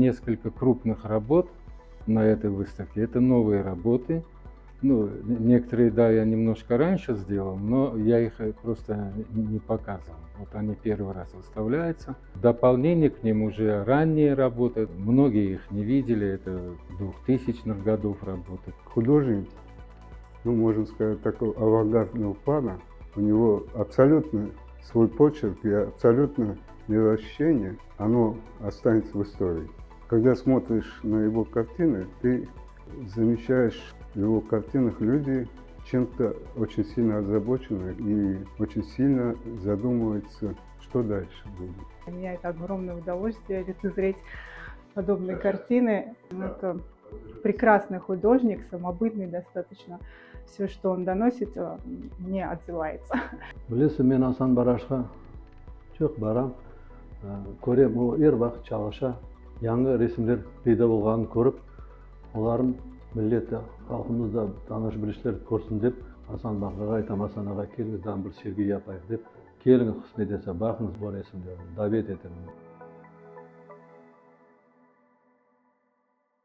Несколько крупных работ на этой выставке. Это новые работы. Ну, некоторые, да, я немножко раньше сделал, но я их просто не показывал. Вот они первый раз выставляются. В дополнение к ним уже ранние работы. Многие их не видели. Это 2000-х годов работы. Художник, ну, можно сказать, такого авангардного плана. У него абсолютно свой почерк и абсолютно мироощущение, оно останется в истории. Когда смотришь на его картины, ты замечаешь в его картинах люди чем-то очень сильно озабочены и очень сильно задумываются, что дальше будет. Для меня это огромное удовольствие лицезреть подобные картины. Это прекрасный художник, самобытный достаточно. Все, что он доносит, мне отзывается. Білесің, мен Асан Барашқа çok барам, көрем, ол ер-бақ чағыша жаңы ресімдер пайда болғанын көріп, оларын милләті халқымызда таныш білушілер көрсін деп, Асан Бақаға айтам, Асан аға келіңізден бір серге yapайық деп, келіңіз қызмет ете, бақыңыз бар ресімдерін, давет етемін.